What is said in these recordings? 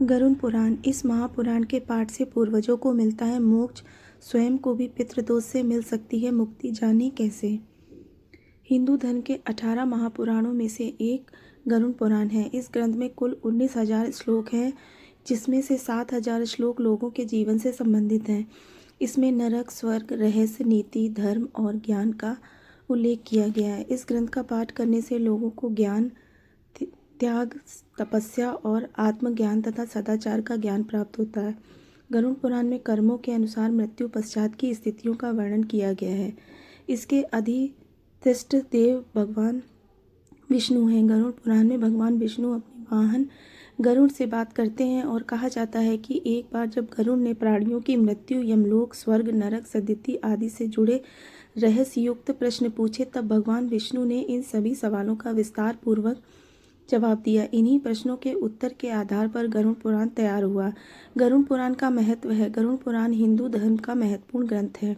गरुड़ पुराण। इस महापुराण के पाठ से पूर्वजों को मिलता है मोक्ष, स्वयं को भी पितृदोष से मिल सकती है मुक्ति। जाने कैसे। हिंदू धर्म के 18 महापुराणों में से एक गरुड़ पुराण है। इस ग्रंथ में कुल 19,000 श्लोक हैं, जिसमें से 7,000 श्लोक लोगों के जीवन से संबंधित हैं। इसमें नरक, स्वर्ग, रहस्य, नीति, धर्म और ज्ञान का उल्लेख किया गया है। इस ग्रंथ का पाठ करने से लोगों को ज्ञान, त्याग, तपस्या और आत्मज्ञान तथा सदाचार का ज्ञान प्राप्त होता है। गरुड़ पुराण में कर्मों के अनुसार मृत्यु पश्चात की स्थितियों का वर्णन किया गया है। इसके अधिष्ठाता देव भगवान विष्णु हैं। गरुड़ पुराण में भगवान विष्णु अपने वाहन गरुड़ से बात करते हैं और कहा जाता है कि एक बार जब गरुड़ ने प्राणियों की मृत्यु, यमलोक, स्वर्ग, नरक, सद्गति आदि से जुड़े रहस्ययुक्त प्रश्न पूछे, तब भगवान विष्णु ने इन सभी सवालों का विस्तार पूर्वक जवाब दिया। इन्हीं प्रश्नों के उत्तर के आधार पर गरुड़ पुराण तैयार हुआ। गरुड़ पुराण का महत्व है। गरुड़ पुराण हिंदू धर्म का महत्वपूर्ण ग्रंथ है।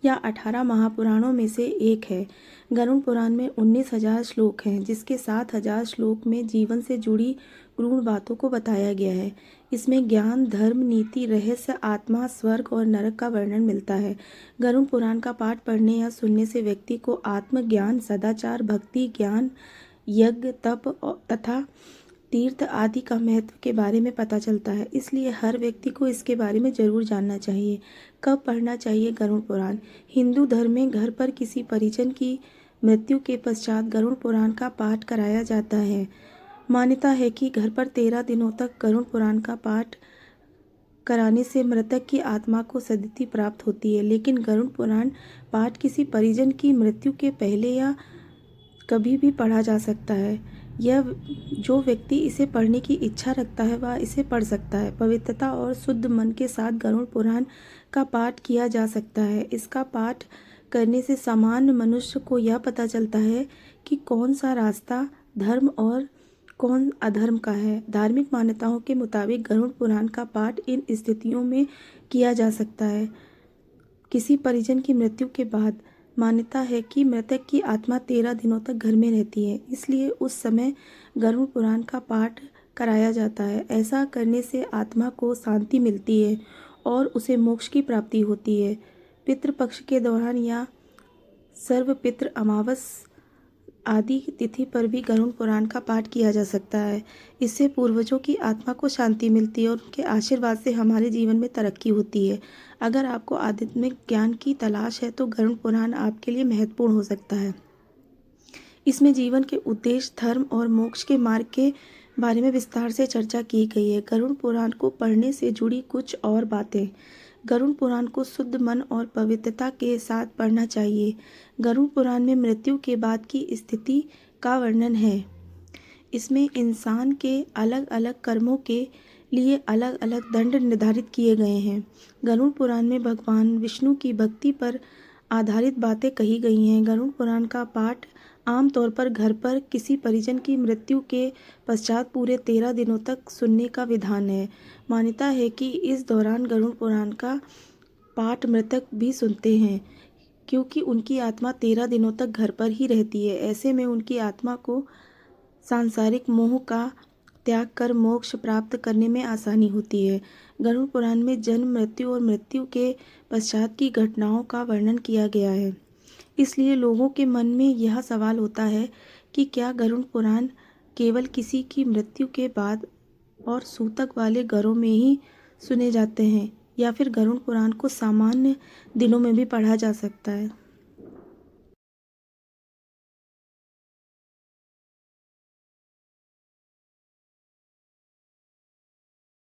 यह 18 महापुराणों में से एक है। गरुड़ पुराण में 19,000 श्लोक हैं, जिसके 7,000 श्लोक में जीवन से जुड़ी गूढ़ बातों को बताया गया है। इसमें ज्ञान, धर्म, नीति, रहस्य, आत्मा, स्वर्ग और नरक का वर्णन मिलता है। गरुड़ पुराण का पाठ पढ़ने या सुनने से व्यक्ति को आत्मज्ञान, सदाचार, भक्ति, ज्ञान, यज्ञ, तप तथा तीर्थ आदि का महत्व के बारे में पता चलता है। इसलिए हर व्यक्ति को इसके बारे में जरूर जानना चाहिए। कब पढ़ना चाहिए गरुड़ पुराण। हिंदू धर्म में घर पर किसी परिजन की मृत्यु के पश्चात गरुड़ पुराण का पाठ कराया जाता है। मान्यता है कि घर पर 13 दिनों तक गरुड़ पुराण का पाठ कराने से मृतक की आत्मा को सद्गति प्राप्त होती है। लेकिन गरुड़ पुराण पाठ किसी परिजन की मृत्यु के पहले या कभी भी पढ़ा जा सकता है। यह जो व्यक्ति इसे पढ़ने की इच्छा रखता है वह इसे पढ़ सकता है। पवित्रता और शुद्ध मन के साथ गरुड़ पुराण का पाठ किया जा सकता है। इसका पाठ करने से सामान्य मनुष्य को यह पता चलता है कि कौन सा रास्ता धर्म और कौन अधर्म का है। धार्मिक मान्यताओं के मुताबिक गरुड़ पुराण का पाठ इन स्थितियों में किया जा सकता है। किसी परिजन की मृत्यु के बाद मान्यता है कि मृतक की आत्मा 13 दिनों तक घर में रहती है, इसलिए उस समय गरुड़ पुराण का पाठ कराया जाता है। ऐसा करने से आत्मा को शांति मिलती है और उसे मोक्ष की प्राप्ति होती है। पितृपक्ष के दौरान या सर्वपितृ अमावस आदि तिथि पर भी गरुड़ पुराण का पाठ किया जा सकता है। इससे पूर्वजों की आत्मा को शांति मिलती है और उनके आशीर्वाद से हमारे जीवन में तरक्की होती है। अगर आपको आध्यात्मिक ज्ञान की तलाश है तो गरुड़ पुराण आपके लिए महत्वपूर्ण हो सकता है। इसमें जीवन के उद्देश्य, धर्म और मोक्ष के मार्ग के बारे में विस्तार से चर्चा की गई है। गरुड़ पुराण को पढ़ने से जुड़ी कुछ और बातें। गरुड़ पुराण को शुद्ध मन और पवित्रता के साथ पढ़ना चाहिए। गरुड़ पुराण में मृत्यु के बाद की स्थिति का वर्णन है। इसमें इंसान के अलग अलग कर्मों के लिए अलग अलग दंड निर्धारित किए गए हैं। गरुड़ पुराण में भगवान विष्णु की भक्ति पर आधारित बातें कही गई हैं। गरुड़ पुराण का पाठ आमतौर पर घर पर किसी परिजन की मृत्यु के पश्चात पूरे 13 दिनों तक सुनने का विधान है। मान्यता है कि इस दौरान गरुड़ पुराण का पाठ मृतक भी सुनते हैं, क्योंकि उनकी आत्मा 13 दिनों तक घर पर ही रहती है। ऐसे में उनकी आत्मा को सांसारिक मोह का त्याग कर मोक्ष प्राप्त करने में आसानी होती है। गरुड़ पुराण में जन्म, मृत्यु और मृत्यु के पश्चात की घटनाओं का वर्णन किया गया है। इसलिए लोगों के मन में यह सवाल होता है कि क्या गरुड़ पुराण केवल किसी की मृत्यु के बाद और सूतक वाले घरों में ही सुने जाते हैं, या फिर गरुड़ पुराण को सामान्य दिनों में भी पढ़ा जा सकता है।